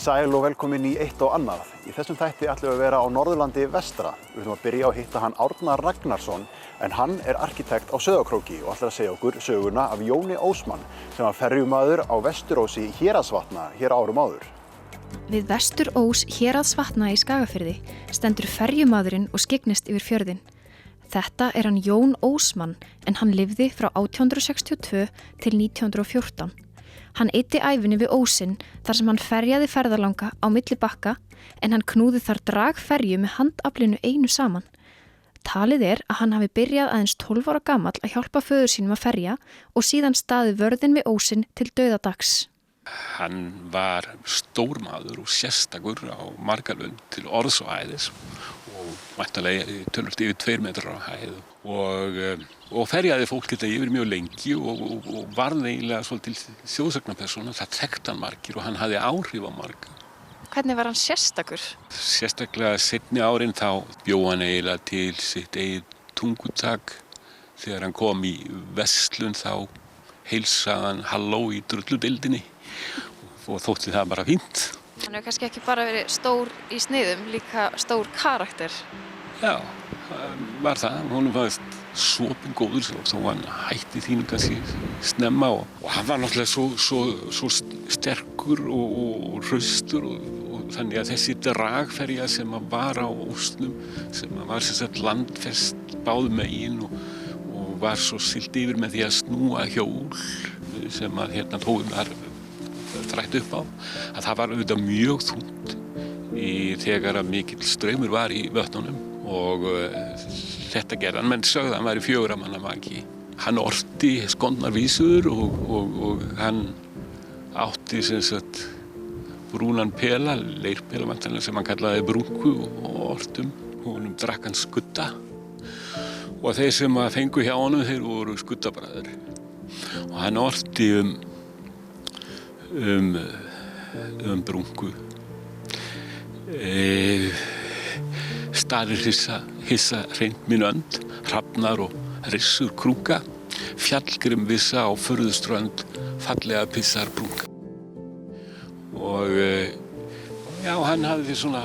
Sæl og velkomin í Eitt og annað. Í þessum þætti ætlum við að vera á Norðurlandi vestra. Við ætlum að byrja á að hitta hann Árna Ragnarsson, en hann er arkitekt á Sauðárkróki og ætlar að segja okkur söguna af Jóni Ósmann, sem var ferjumaður á Vesturósi Héraðsvatna hér árum áður. Við Vesturós Héraðsvatna í Skagafirði stendur ferjumaðurinn og skygnist yfir fjörðinn. Þetta er hann Jón Ósmann, en hann lifði frá 1862 til 1914. Hann eyddi ævinni við ósinn þar sem hann ferjaði ferðalanga á milli bakka en hann knúði þar dragferju með handaflinu einu saman. Talið er að hann hafi byrjað aðeins 12 ára gamall að hjálpa föður sínum að ferja og síðan staðið vörðinn við ósinn til dauðadags. Hann var stór maður og sérstakur á margalund til orðs og æðis og væntanlega töluvert yfir 2 metrar á hæð og ferjaði fólk þetta yfir mjög lengi og varð eiginlega svolítil þjóðsagnapersóna. Það þekkti hann margir og hann hafði áhrif á marga. Hvernig var hann sérstakur? Sérstaklega seinni árin þá bjó hann eiginlega til sitt eigið tungutak. Þegar hann kom í verslun þá heilsaði hann halló í drulludeildinni og þótti það bara fínt. Hann hefur kannski ekki bara verið stór í sniðum, líka stór karakter. Já, var það. Honum fannst sopinn góður þó hann hætti þínu kannski snemma og hann var náttúrulega svo sterkur og hraustur og þannig að þessi dragferja sem var á Ósnum, sem var sem sagt landfest báðum megin og var svo siglt yfir með því að snúa hjól sem að tógum var þrætt upp á, að það var auðvitað mjög þungt þegar að mikill straumur var í vötnunum og þetta gerði hann, menn sögðu að hann væri 4 manna maki. Hann orti skondnar vísur og hann átti sem sagt brúnan pela, leirpela væntanlega sem hann kallaði brúnku og ortum. Honum drakk hann skudda og þeir sem að fengu hjá honum þeir voru skuddabræður. Og hann orti brúnku. Starir hissa hreint mín önd, hrafnar og rissur krúka, fjallgrim vissa á furðuströnd, fallega pissar brúnka. Og já, hann hafði því svona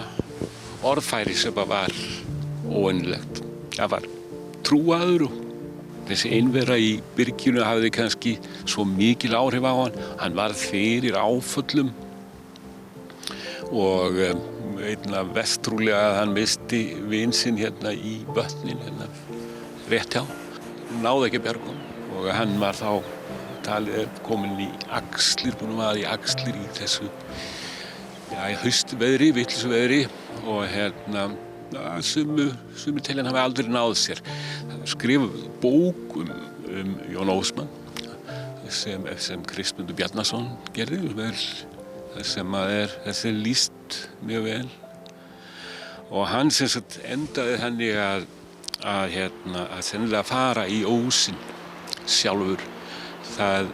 orðfæri sem var óvenjulegt. Það var trúaður og þessi einvera í byrginu hafði kannski svo mikil áhrif á hann. Hann varð fyrir áföllum og einna vestrúlega að hann misti vin sinn hérna í vötnin, hérna rétt hjá. Náði ekki bjargum og hann var þá talið kominn í axlir, búinn að vera í axlir í þessu haustveðri, vitlausveðri og sumir telja hann hafi aldrei náð sér. Skrifuð bók Jón Ósmann sem Kristmundur Bjarnason gerði vel, sem þessi lýst mjög vel og hann sem sagt endaði þannig að sennilega fara í ósinn sjálfur það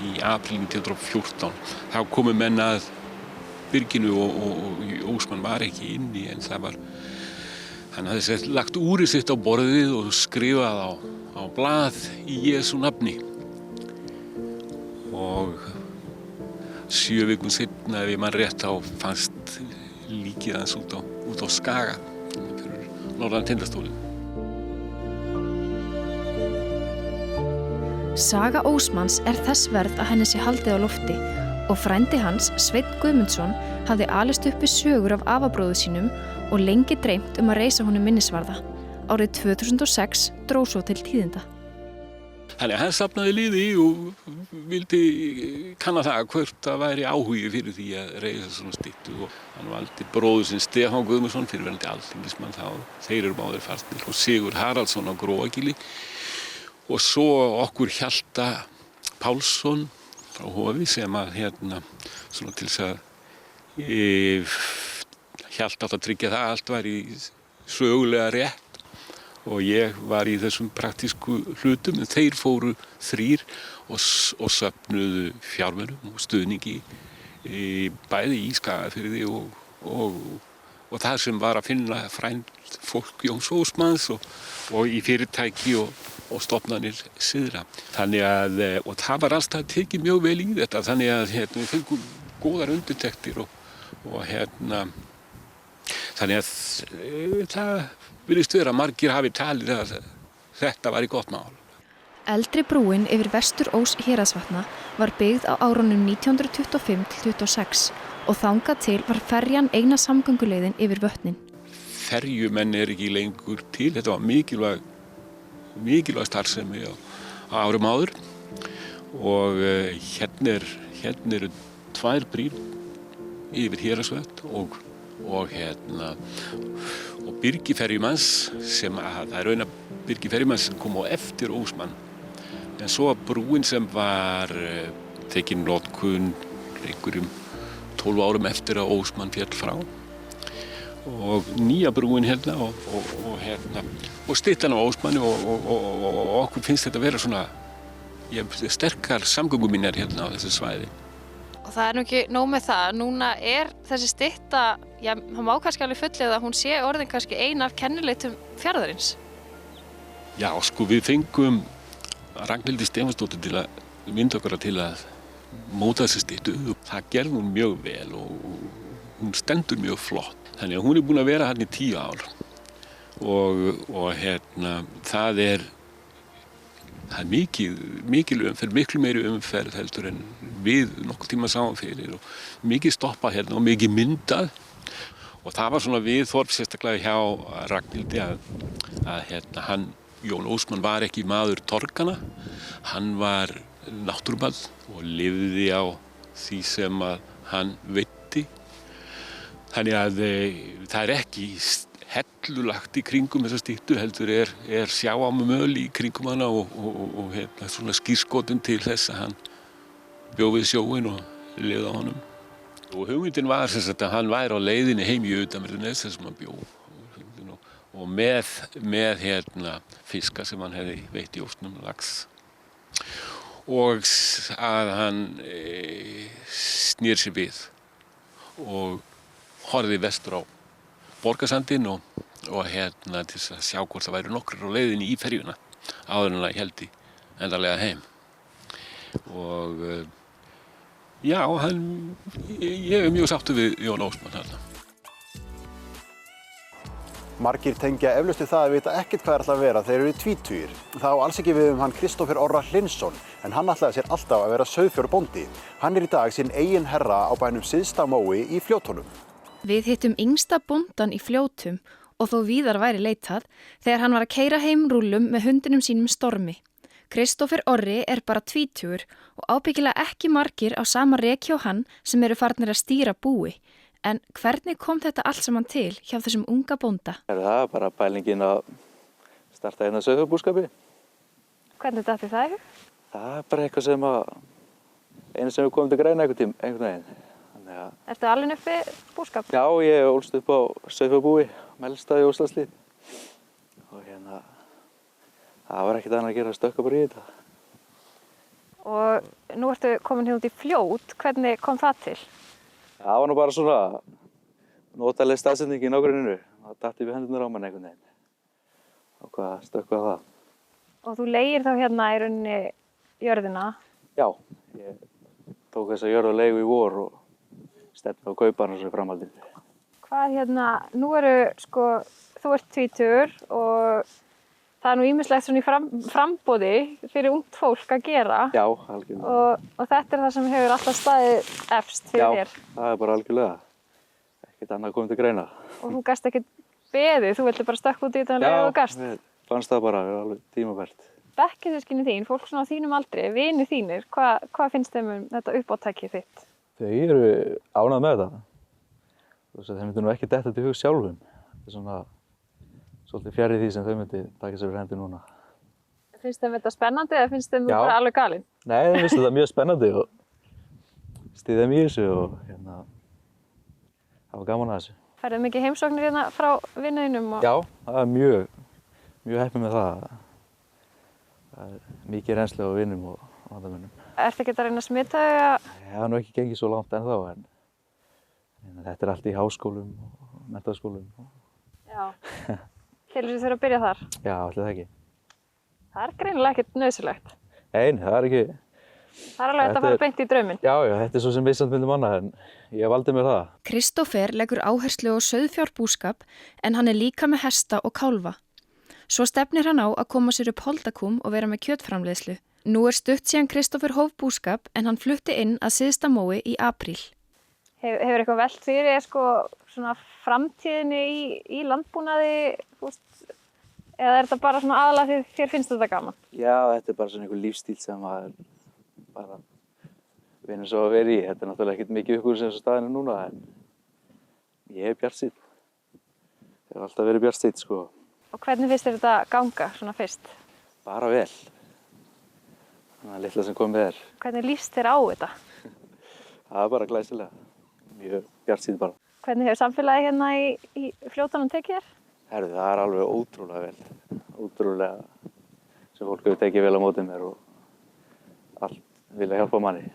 í apríl 1914. Þá komu menn að byrginu og Ósmann var ekki inni en það var hann hafði lagt úrið sitt á borðið og skrifað á blað í Jesú nafni. Og 7 vikum seinna, ef ég man rétt, þá fannst líkið hans út á Skaga fyrir norðan Tindastólinn. Saga Ósmanns er þess verð að henni sé haldið á lofti og frændi hans, Sveinn Guðmundsson, hafði alist uppi sögur af afabróður sínum og lengi dreymt að reisa honum minnisvarða. Árið 2006 dró svo til tíðinda. Þannig að hann safnaði liði og vildi kanna það hvort það væri áhugi fyrir því að reisa svona styttu og hann valdi bróður sinn Stefán Guðmundsson, fyrrverandi alþingismann þá. Þeir eru báðir farnir og Sigurð Haraldsson á Gróagili og svo okkur Hjalta Pálsson frá Hofi sem að svona til þess að Hjalti átti að tryggja það allt væri sögulega rétt og ég var í þessum praktísku hlutum en þeir fóru 3 og söfnuðu fjármunum og stuðningi bæði í Skagafirði og það sem var að finna frænd fólk Jóns Ósmanns og í fyrirtæki og stofnanir syðra. Þannig að, og það var alltaf tekið mjög vel í þetta, þannig að við fengum góðar undirtektir og þannig að það virðist vera að margir hafi talið að þetta væri gott mál. Eldri brúin yfir Vesturós Héraðsvatna var byggð á árunum 1925-26 og þangað til var ferjan eina samgönguleiðin yfir vötnin. Ferjumenn ekki lengur til, þetta var mikilvæg starfsemi á árum áður og hérna eru 2 brýr yfir Héraðsvötn og Birgi ferjumanns sem það er raun að Birgi ferjumanns sem kom á eftir Ósmann. En svo brúin sem var tekin notkun einhverjum 12 árum eftir að Ósmann féll frá og nýja brúin hérna og styttan á Ósmanni og okkur finnst þetta vera svona sterkar samgönguminjar hérna á þessu svæði. Og það er nú ekki nóg með það. Núna er þessi stytta, það má kannski alveg fullið að hún sé orðin kannski ein af kennileitum fjarðarins. Já, sko við fengum Ragnhildi Stefánsdóttur til að mynda okkur til að móta þessi styttu. Það gerði hún mjög vel og hún stendur mjög flott. Þannig að hún er búin að vera hérna í 10 ár og það er mikil umferð, miklu meiri umferð heldur en við nokkuð tíma sáum fyrir og mikið stoppað hérna og mikið myndað og það var svona viðhorf sérstaklega hjá Ragnhildi að Jón Ósmann var ekki maður torgana, hann var náttúrubarn og lifði á því sem að hann veiddi. Þannig að það er ekki hellulagt í kringum þessa styttu, heldur er sjávarmöl í kringum hana og svona skírskotun til þess að hann bjó við sjóinn og lifði á honum. Og hugmyndin var sem sagt að hann væri á leiðinni heim í Utanverðarnes þar sem hann bjó og með fiska sem hann hefði veitt í ósnum, lax. Og að hann snýr sér við og horfði vestur á Borgarsandinn og til þess að sjá hvort það væru nokkrir á leiðinni í ferjuna áður en það héldi endanlega heim. Og já, ég er mjög sáttur við Jón Ósmann þarna. Margir tengja eflaust við það að vita ekkert hvað ætla að vera þeir eru tvítugir. Það á alls ekki við hann Kristófer Orra Hlynsson, en hann ætlaði sér alltaf að vera sauðfjárbóndi. Hann í dag sinn eigin herra á bænum Syðstamói í Fljótunum. Við hittum yngsta bóndan í Fljótum og þó víðar væri leitað þegar hann var að keyra heim rúllum með hundinum sínum Stormi. Kristófer Orri er bara 20 og ábyggilega ekki margir á sama reki og hann sem eru farnir að stýra búi. En hvernig kom þetta allt saman til hjá þessum unga bónda? Það er bara pælingin að starta hérna sauðfjárbúskapi. Hvernig datt það í hug? Það er bara eitthvað sem einu sem við komum til greina einhvern veginn. Ertu alinn uppi búskap? Já, ég ólst upp á sauðfjárbúi, Melstað í Óslandshlíð. Og það var ekkert annað að gera að stökka bara í þetta. Og nú ertu komin hérna út í Fljót, hvernig kom það til? Það var nú bara svona notaleg staðsetning í nágrenninu. Það datt yfir hendurnar á mann einhvern veginn. Og hvað stökka það. Og þú leigir þá hérna í rauninni jörðina? Já, ég tók þessa jörð á leigu í vor og stefni á kauparna sem framhaldið. Hvað nú þú ert 20 og það er nú ýmislegt svona í framboði fyrir ungt fólk að gera. Já, algjörlega. Og þetta er það sem hefur alltaf staðið efst fyrir þér. Já, það er bara algjörlega. Ekkert annað komið til greina. Og þú gast ekkert beðið, þú vildi bara stökka út í þetta og gast. Já, fannst það bara, alveg tímabært. Bekkjarsystkini þín, fólk svona á þínum aldri, vinir þínir, hvað finnst þeim þetta uppátækið þitt? Þau eru ánægð með þetta. Þeir myndu nú ekki detta til hug sjálfum. Þetta er svona svolítið fjarri því sem þau myndi taka sér fyrir hendi núna. Finnst þeim þetta spennandi eða finnst þeim bara alveg galinn? Nei, þeim finnst þetta mjög spennandi og styð þeim í þessu og hafa gaman að þessu. Færðu mikið heimsóknir hérna frá vinnuðinum? Já, það er mjög heppið með það. Það er mikið reynslu á vinnum og vandamönnum. Ertu ekki að reyna að smita þau? Það er nú ekki gengið svo langt ennþá, en þetta er allt í háskólum og menntaskólum. Já. Telur þú þurfa að byrja þar? Já, allir það ekki. Það er greinilega ekkert nauðsynlegt. Nei, það er ekki. Það er alveg hægt að fara beint í drauminn. Já, þetta svo sem misjafnt milli manna en ég valdi mér það. Kristófer leggur áherslu á sauðfjárbúskap en hann er líka með hesta og kálfa. Svo stefnir hann á að koma sér upp holdakúm og vera með kjötframleiðslu. Nú er stutt síðan Kristófer hóf búskap en hann flutti inn að Syðstamói í apríl. Hefur eitthvað velt fyrir svona framtíðinni í landbúnaði, eða er þetta bara svona aðalega því þér finnst þetta gaman? Já, þetta er bara svona einhver lífstíl sem maður bara vinnur svo að vera í. Þetta er náttúrulega ekkert mikið ykkur sem staðinu núna en ég er bjartsýnn. Ég hef alltaf verið bjartsýnn, sko. Og hvernig finnst þér þetta ganga svona fyrst? Bara vel. Það er litla sem komið er. Hvernig líst þér á þetta? Það er bara glæsilega. Mjög bjartsýnn bara. Hvernig hefur samfélagið hérna í Fljótunum tekið þér? Herðu, það er alveg ótrúlega vel. Ótrúlega sem fólk hefur tekið vel á móti mér og allt vilja hjálpa manni.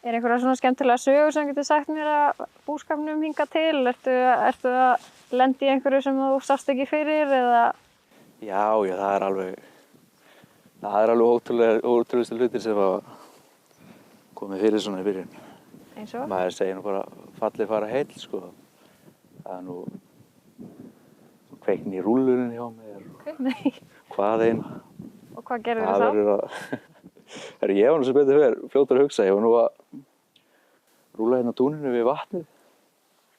Er einhverja svona skemmtilega sögur sem getur sagt mér að búskapnum hinga til? Ertu að lenda í einhverju sem þú sást ekki fyrir eða? Já, það er alveg ótrúlega hlutir sem hafa komið fyrir svona í byrjun. Eins og? Maður segir nú bara fallið fara heill, sko. Það er nú kveikni í rúllurinn hjá mér. Nei. Hvað einn. Og hvað gerðir þú þá? Ég var nú sem betur fyrir fljótur að hugsa. Ég var nú að rúlla hérna túninu við vatnið.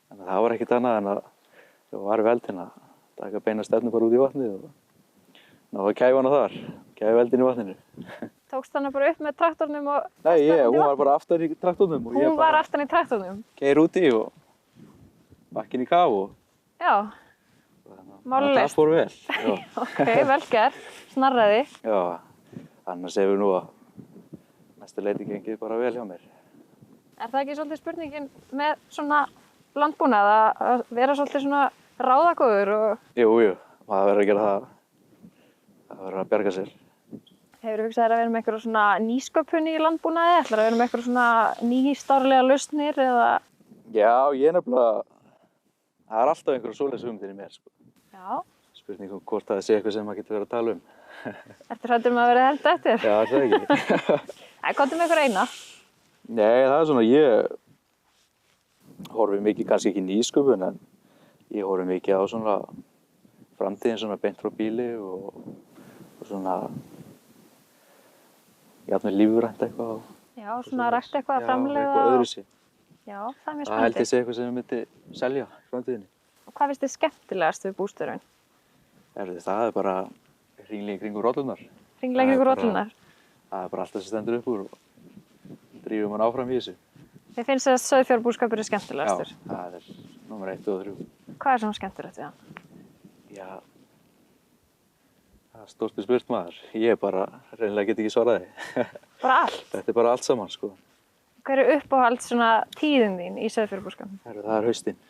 Þannig að það var ekkert annað en að ég var veldin að taka beina stefnu bara út í vatnið og ná að kæfa hana þar. Kæfa veldin í vatninu. Tókst hana bara upp með traktornum og... Nei, hún var bara aftan í traktornum. Hún var aftan í traktornum? Keyri úti og bakkin í kaf og... Já. Málulegt. Það fór vel. Ok, vel gert. Snarraði. Já, annars hefur nú að næstu leiti gengið bara vel hjá mér. Er það ekki svolítið spurningin með svona landbúnað að vera svolítið svona ráðagóður og... Jú, maður verður að gera það. Það verður að bjarga sér. Hefur þú hugsað þér að vera með eitthvað svona nýsköpun í landbúnaði? Ætlar að vera með eitthvað svona nýstárlega lausnir eða? Já, ég nefnilega, það er alltaf einhverjum svoleiðis hugmyndir í mér, sko. Já. Spurningum hvort það sé eitthvað sem maður getur verið að tala um. Ertu hræddur að vera held eftir? Já, það er ekki. Komdu með eitthvað eina. Nei, það er svona, ég horfi mikið, kannski ekki nýsköpun, en ég horfi mikið á svona framtíðin svona beint frá bíli og svona, jafnvel lífrænt eitthvað. Já, svona rækt eitthvað að framleiða. Já, eitthvað öðruvísi. Já, það er mjög spennandi. Það held ég sé eitthvað sem ég myndi selja í framtíðinni. Og hvað finnst þið skemmtilegast við bústörfin? Það er bara hringlega kringur rollurnar. Hringlega kringur rollurnar? Það er bara alltaf sem stendur upp úr og drífum hann áfram í þessu. Þið finnst að sauðfjárbúskapur er skemmtilegastur? Já, það er númer 1 og 3. Hvað er svona skemmtilegt við hann? Já, það er stórt spurt maður. Ég bara reynilega get ekki svarað því. Bara allt? Þetta er bara allt saman, sko. Hver er uppáhald svona tíðin þín í sauðfjárbúskapnum? Það er haustinn.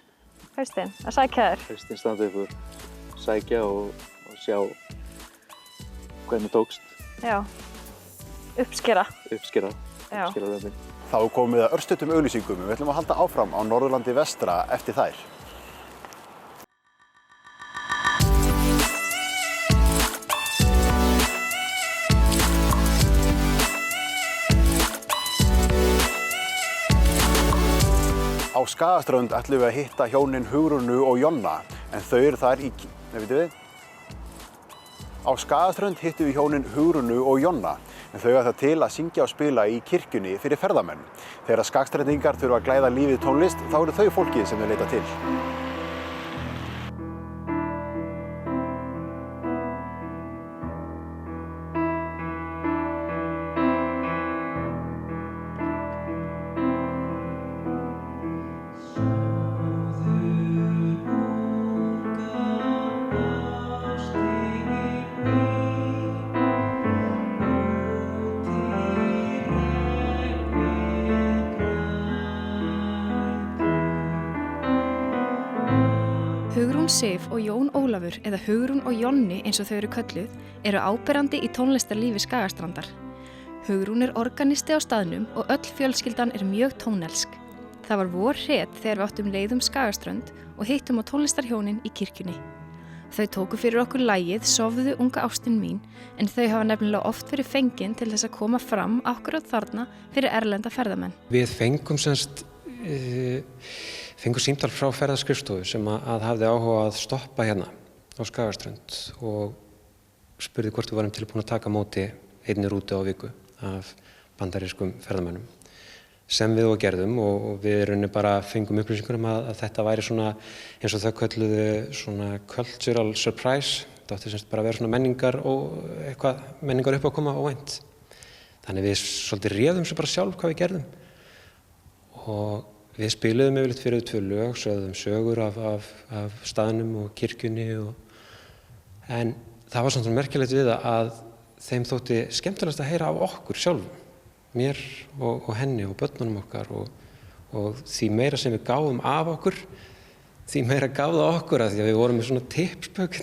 Haustinn, að sækja þér? Haustinn standa upp úr, sækja og sjá hvernig tókst. Já, uppskera. Uppskera Já. Lömbin. Þá komum við að örstuttum auglýsingum. Við ætlum að halda áfram á Norðurlandi vestra eftir þær. Á Skagaströnd ætlum við að hitta hjónin Hugrúnu og Jonna, en þau eru þar í... Nei, veitum við? Á Skagaströnd hittum við hjónin Hugrúnu og Jonna, en þau ætla til að syngja og spila í kirkjunni fyrir ferðamenn. Þegar skagstrendingar þurfa að glæða lífið tónlist, þá eru þau fólkið sem þau leita til. Hugrún Sif og Jón Ólafur, eða Hugrún og Jonni eins og þau eru kölluð, eru áberandi í tónlistarlífi Skagastrandar. Hugrún er organisti á staðnum og öll fjölskyldan er mjög tónelsk. Það var vor hret þegar við áttum leið Skagaströnd og hittum á tónlistarhjónin í kirkjunni. Þau tóku fyrir okkur lagið Sofðu unga ástin mín en þau hafa nefnilega oft verið fengin til þess að koma fram akkurat þarna fyrir erlenda ferðamenn. Við fengum símtal frá ferðaskrifstofu sem að hafði áhuga að stoppa hérna á Skagaströnd og spurði hvort við varum tilbúin að taka á móti einni rútu á viku af bandarískum ferðamönnum sem við og gerðum og við rauninni bara fengum upplýsingur að þetta væri svona eins og þau kölluðu svona cultural surprise. Það átti semst bara að vera svona menningar upp á að koma óvænt. Þannig við svolítið réðum svo bara sjálf hvað við gerðum. Og við spiluðum yfirleitt fyrir 2 lög, sögðum sögur af staðnum og kirkjunni en það var svona merkilegt við að þeim þótti skemmtilegast að heyra af okkur sjálfum. Mér og henni og börnunum okkar og því meira sem við gáum af okkur, því meira gaf það okkur að því að við vorum með svona tipsbók.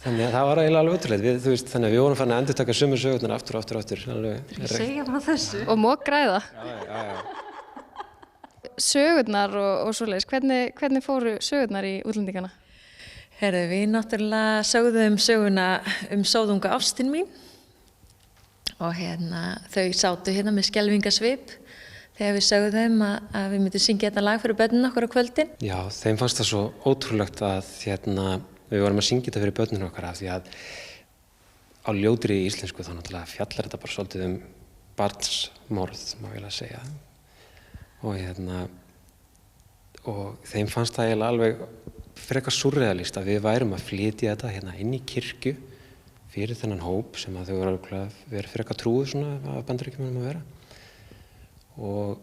Þannig að það var eiginlega alveg ótrúlegt. Þannig að við vorum farin að endurtaka sömu sögurnar aftur. Ég segja bara þessu. Og mók græða. Já. Sögurnar og svoleiðis, hvernig fóru sögurnar í útlendingana? Herðu, við náttúrulega sögðum söguna Sóðunga ástin mín. Og þau sátu með skelfingasvip þegar við sögðum að við myndum syngja þetta lag fyrir börnin okkar á kvöldin. Já, þeim fannst það svo ótrúlegt að við vorum að syngja þetta fyrir börnin okkar af því að á ljótri íslensku þá náttúrulega fjallar þetta bara svolítið barnsmorð, má ég að segja. Og þeim fannst það eiginlega alveg frekar súrrealískt að við værum að flytja þetta inn í kirkju fyrir þennan hóp sem að þau voru verið frekar trúið svona af Bandaríkjamönnum að vera. Og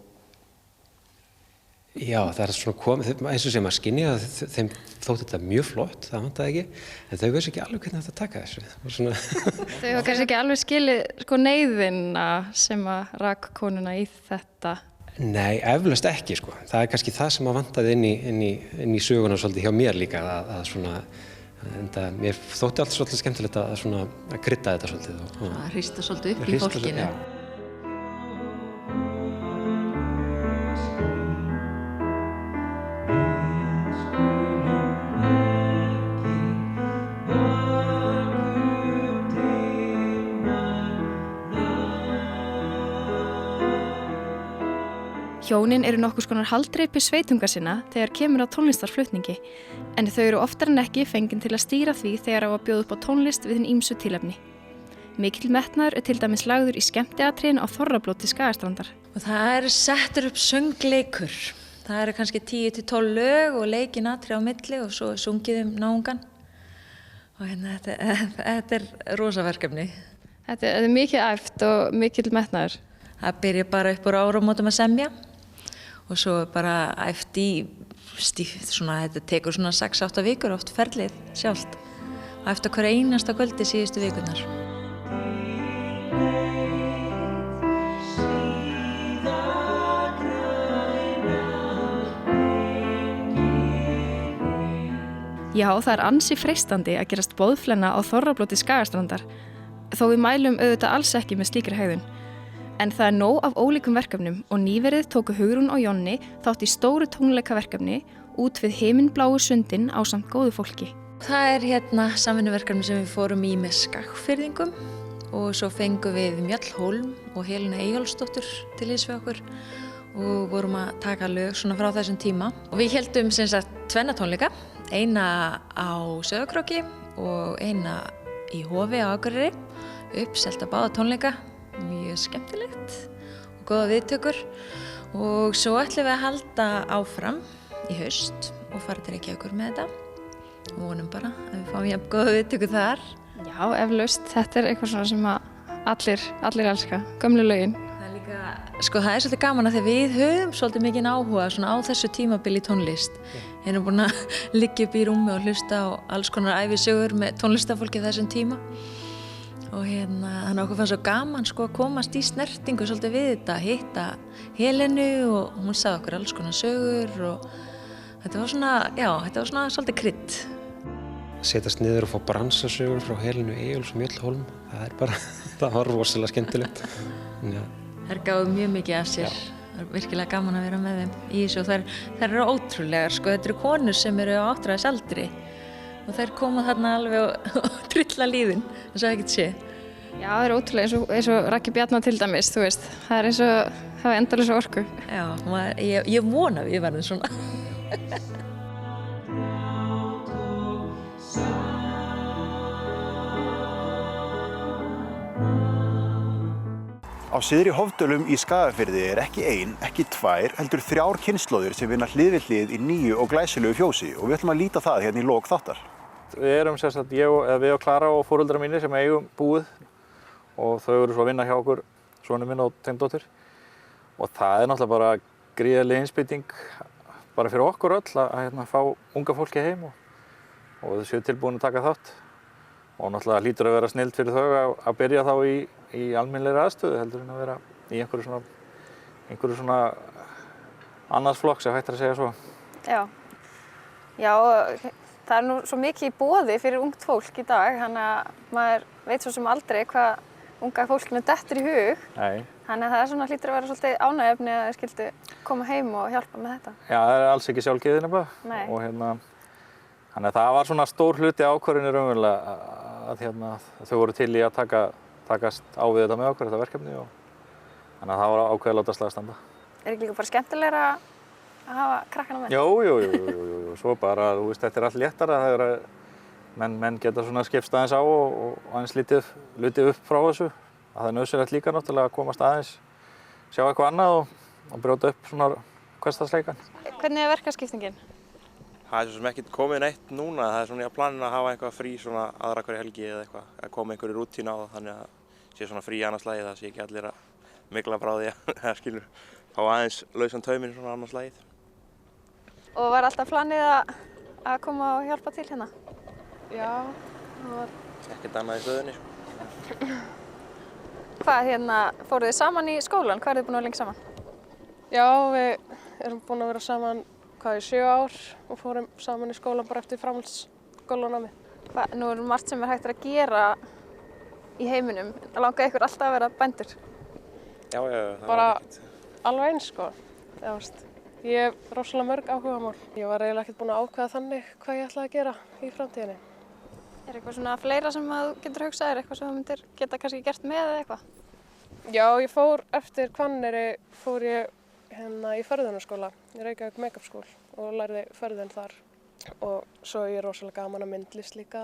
já, það svona komið, eins og sem að skynja að þeim þótti þetta mjög flott, það vantaði ekki, en þau veist ekki alveg hvernig þetta taka þessu. Þau hafa kannski ekki alveg skilið neyðina sem að rak konuna í þetta. Nei, eflaust ekki Það er kannski það sem að vantaði inn í söguna svolítið hjá mér líka að svona mér þótti allt svolítið skemmtilegt að krydda þetta svolítið. Að hrista svolítið upp í fólkinu. Hjónin eru nokkurs konar haldreipi sveitunga sinna þegar kemur á tónlistarflutningi, en þau eru oftar en ekki fengin til að stýra því þegar á að bjóða upp á tónlist við hinn ýmsu tilefni. Mikill metnaður til dæmis lagður í skemmtiatriðin á Þorrablóti Skagastrandar. Og það settur upp söngleikur. Það eru kannski 10-12 lög og leikin atrið á milli og svo sungið náungan. Og þetta er rosa verkefni. Þetta er mikið æft og mikill metnaður. Það byrja bara upp úr áramótum að semja. Og svo bara æft í þetta tekur svona 6-8 vikur oft ferlið sjálft. Og æft á hverja einasta kvöldi síðustu vikurnar. Já, það er ansi freistandi að gerast boðflenna á Þorrablóti Skagastrandar, þó við mælum auðvitað alls ekki með slíkri hegðun. En það er nóg af ólíkum verkefnum og nýverið tóku Hugrún og Jonni þátt í stóru tónleikaverkefni út við himinbláu sundin ásamt góðu fólki. Það er samvinnuverkefni sem við fórum í með Skagfirðingum og svo fengum við Mjöll Hólm og Helena Eyjólfsdóttur til liðs við okkur og vorum að taka lög svona frá þessum tíma. Og við héldum sem sagt 2 tónleika, eina á Sauðárkróki og eina í Hofi á Akureyri, uppselt að báða tónleika. Mjög skemmtilegt og góða viðtökur og svo ætlum við að halda áfram í haust og fara til Reykjavíkur með þetta og vonum bara að við fáum jafn góða viðtökur þar. Já, eflaust, þetta er eitthvað svona sem að allir elska, gömlu lögin. Það er líka, það er svolítið gaman að þegar við höfum svolítið mikinn áhuga svona á þessu tímabili í tónlist. Ég er búin að liggja upp í rúmi og hlusta á alls konar ævisögur með tónlistafólki þessum tíma. Og þannig okkur fannst svo gaman að komast í snertingu svolítið við þetta, hitta Helenu og hún sagði okkur alls konar sögur og þetta var svona svolítið krydd. Setjast niður og fá bransasögur frá Helenu Eyjólfs og Mjöll Hólm, það var rosalega skemmtilegt. Þær gáfu mjög mikið af sér. Það er virkilega gaman að vera með þeim í þessu og þær eru ótrúlegar, sko. Þetta eru konur sem eru á áttræðisaldri og þær koma þarna alveg og trylla lífin, eins og ekkert sé. Já, það er ótrúlega eins og Raggi Bjarna til dæmis, þú veist. Það er eins og það er endalaus orku. Já, ég vona við verðum svona. Á Syðri Hofdölum í Skagafirði er ekki ein, ekki tvær, heldur 3 kynslóðir sem vinna hlið við hlið í nýju og glæsilegu fjósi og við ætlum að líta það hérna í lok þáttar. Við erum við og Klara og foreldrar mínir sem eigum búið og þau eru svo að vinna hjá okkur, sonur minn og tengdóttir. Og það er náttúrulega bara gríðarleg innspýting bara fyrir okkur öll að fá unga fólki heim og þau séu tilbúin að taka þátt. Og náttúrulega hlýtur að vera snillt fyrir þau að byrja þá í almennilegri aðstöðu heldur en að vera í einhverju svona annars flokks, ef hægt er að segja svo. Já, það er nú svo mikið í boði fyrir ungt fólk í dag, þannig að maður veit svo sem aldrei hvað unga fólkinu dettur í hug. Nei. Þannig að það er svona hlýtur að vera svolítið ánægjuefni að þau skyldu koma heim og hjálpa með þetta. Já, það er alls ekki sjálfgefið nefnilega. Nei. Og þannig að það var svona stór hluti ákvörðunni raunverulega að þau voru til í að takast á við þetta með okkur, þetta verkefni og þannig að það var ákveðið að láta slag standa. Er ekki líka bara skemmtilegra að hafa krakkana með? Jú, svo bara, þú veist, þetta er allt léttara, það er að menn geta svona skipst aðeins á og aðeins lítið upp frá þessu. Það er nauðsynlegt líka náttúrulega að komast aðeins, sjá eitthvað annað og brjóta upp svona hversdagsleikann. Hvernig er verkaskiptingin? Það er svo sem ekkert komið neitt núna, það er svona í planinu að hafa eitthvað frí svona aðra hverju helgi eða eitthvað, að koma einhverju rútínu á það þannig að sé svona frí annars lagið, það sé ekki allir að mygla frá því að skilur fá aðeins lausan tauminn svona annars lagið. Og var alltaf planið að koma og hjálpa til hérna? Já, það var Ekkert annað í stöðunni, sko. Hvað, fóruð þið saman í skólan? Hvað eru þið búin að vera lengi saman? Já, við erum búin að vera saman í 7 ár og fórum saman í skólan bara eftir framhaldsskólanámi. Nú er margt sem hægt að gera í heiminum. Langaði ykkur alltaf að vera bændur? Já, það bara var ekkert. Alveg eins, sko. Ég hef rosalega mörg áhugamál. Ég var eiginlega ekkert búin að ákveða þannig hvað ég ætlaði að gera í framtíðinni. Er eitthvað svona fleira sem þú getur hugsað? Er eitthvað sem þú myndir geta kannski gert með eða eitthvað? Já, ég fór eftir Hvanneyri, fór ég í förðunarskóla í Reykjavík Make-up School og lærði förðun þar. Og svo er ég rosalega gaman að myndlist líka.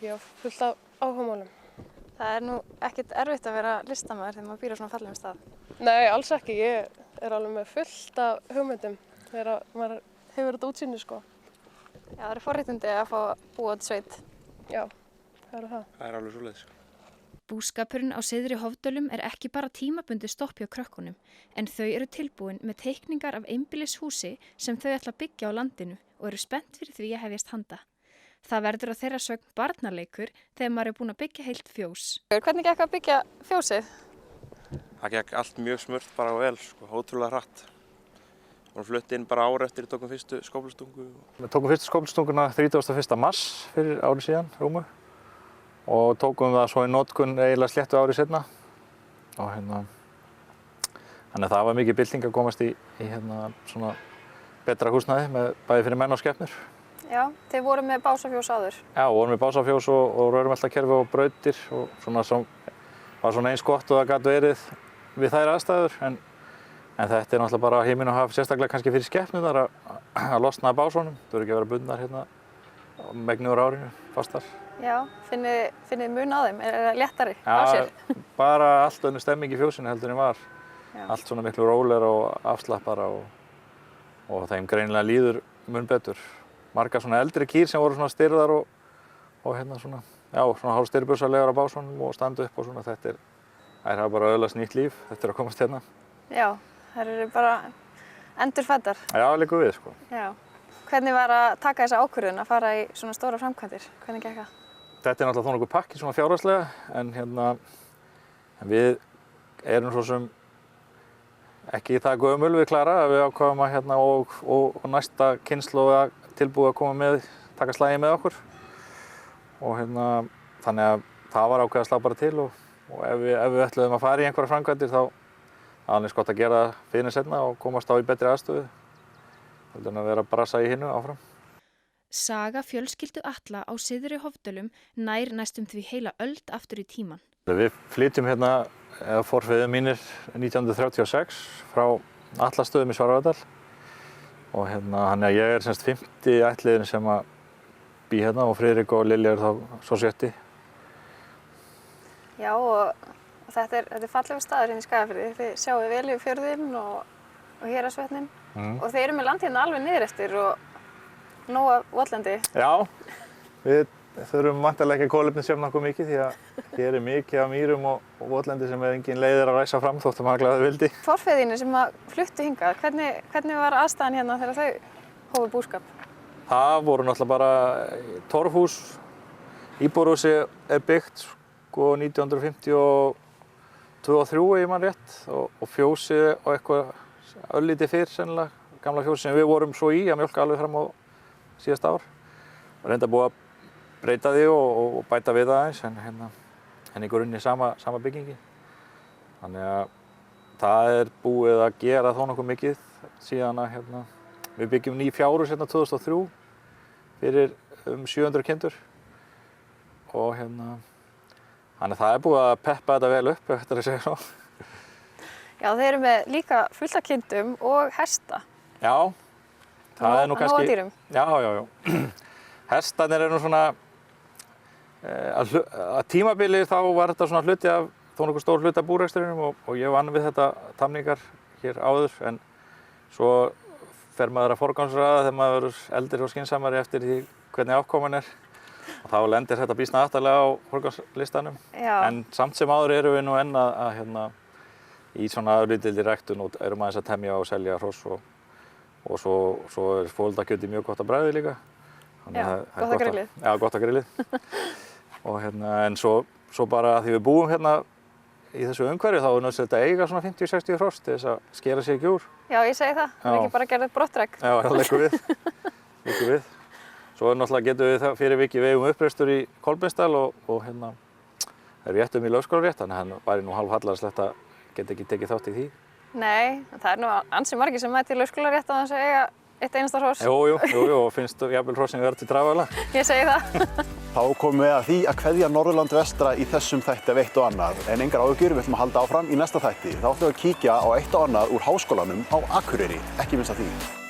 Ég hef fullt af áhugamálum. Það er nú ekkert erfitt að vera listamaður þegar maður býr á svona fallegum stað. Nei, alls ekki. Ég er alveg með fullt af hugmyndum þegar maður hefur þetta útsýni, sko. Já, það eru forréttindi að fá búa til sveit. Já, það eru það. Það er alveg svoleiðis. Búskapurinn á Syðri Hofdölum er ekki bara tímabundi stopp hjá krökkunum, en þau eru tilbúin með teikningar af einbýlishúsi sem þau ætla að byggja á landinu og eru spennt fyrir því að hefjast handa. Það verður á þeirra sögn barnaleikur þegar maður er búin að byggja heilt fjós. Hvernig gekk að byggja fjósið? Það gekk allt mjög smurt bara og vel, sko, ótrúlega hratt. Við vorum flutt inn bara ári eftir við tókum fyrstu skóflustungu. Við tókum fyrstu skóflustunguna 31. mars fyrir ári síðan, rúmu. Og tókum það svo í notkun eiginlega sléttu ári seinna. Og þannig að það var mikið bylting að komast í svona betra húsnæði með bæði fyrir menn og skepnur. Já, þið voru með básafjós áður. Já, vorum með básafjós og rörumeltakerfi og brautir og svona sem var svona eins gott og það gat verið við þær aðstæður. En þetta er náttúrulega bara himinn og haf, sérstaklega kannski fyrir skepnurnar að losna af básunum. Það voru ekki að vera bundnar megnið úr árinu fastar. Já, finnið mun á þeim? Er það léttari á sér? Já, bara allt önnur stemming í fjósinu heldur en var. Já. Allt svona miklu rólegra og afslappara og þeim greinilega líður mun betur. Margar svona eldri kýr sem voru svona stirðar og svona hálf stirðbursalegar á básunum og standa upp og svona. Þær hafa bara öðlast nýtt líf eftir að komast hérna. Já, þær eru bara endurfæddar. Já, líka við, sko. Já. Hvernig var að taka þessa ákvörðun að fara í svona stóra framkvæmdir? Hvernig gekk það? Þetta er náttúrulega þó nokkuð pakki svona fjárhagslega en við erum svo sem ekki það gömul við Klara að við ákváðum að og næsta kynslóð tilbúið að koma með, taka slagið með okkur og þannig að það var ákveðið að slá bara til og ef við ætluðum að fara í einhverja framkvæmdir þá aðeins gott að gera það fyrir seinna og komast á í betri aðstöðu heldur en að vera að brasa í hinu áfram. Saga fjölskyldu Atla á Syðri Hofdölum nær næstum því heila öld aftur í tíman. Við flytjum hérna, eða forfeður mínir 1936 frá Atlastöðum í Svarfaðardal og hann að ég semst 50 ættliðin sem að bý hérna og Friðrik og Lilja þá svo 70. Já, og þetta er fallegur staður hérna í Skagafirði. Þið sjáu vel yfir fjörðinn og Héraðsvötnin og þeir eru með land hérna alveg niður eftir og nóg af votlendi. Já, við þurfum vantarlega ekki að kolefnisjöfna okkur mikið því að hér er mikið af mýrum og votlendi sem engin leið að ræsa fram þótt að maður glæði vildi. Forfeðinni sem fluttu hingað, hvernig var aðstæðan hérna þegar þau hófu búskap? Það voru náttúrulega bara torfhús, íbúðarhúsi er byggt 1952 og 3 ég man rétt og fjósið og eitthvað örlítið fyrr sennilega, gamla fjósið sem við vorum svo í að mjólka alveg fram á síðasta ár. Og reynda búið að breyta því og bæta við aðeins en í grunni sama byggingi. Þannig að það er búið að gera þó nokkuð mikið síðan að við byggjum ný fjárhús 2003 fyrir 700 kindur og þannig að það er búið að peppa þetta vel upp eftir að segja svo. Já, þeir eru með líka fullt af kindum og hesta. Já, það er nú kannski... Nóg af dýrum. Já. Hestarnir eru nú svona... Að tímabili þá var þetta svona hluti af þó nokkuð stór hluti af búrekstrinum og ég vann við þetta tamningar hér áður en svo fer maður að forgangsraða þegar maður verður eldri og skynsamari eftir því hvernig afkoman er. Og þá lendir þetta býsna aftarlega á forgangslistanum. Já. En samt sem áður erum við nú enn að í svona lítilli ræktun og erum aðeins að temja og selja hross og svo er fóldakjöti mjög gott að bragði líka. Já, gott að grillið. Já, gott að grillið. Og en svo bara því við búum hérna í þessu umhverfi þá er nauðsynlegt að eiga svona 50-60 hross til þess að skera sig ekki úr. Já, ég segi það. Það er ekki bara að gera brottregn. Já, það leikur við. Svo náttúrulega getum við það fyrir vikið vegum uppreistur í Kolbeinsdal og það er rétt í lögskólarétt, þannig að hann væri nú hálfhallarslegt að geta ekki tekið þátt í því. Nei, það er nú ansi margir sem mæti í lögskólarétt á þess að eiga eitt einasta hross. Jú, og finnst jafnvel hrossin vera til trafala. Ég segi það. Þá komum við að því að kveðja Norðurland vestra í þessum þætti af eitt og annað. En engar áhyggjur, við ætlum að halda áfram í næsta þætti. Þá ætlum við að kíkja á eitt og annað úr háskólanum á Akureyri, ekki minnst að því.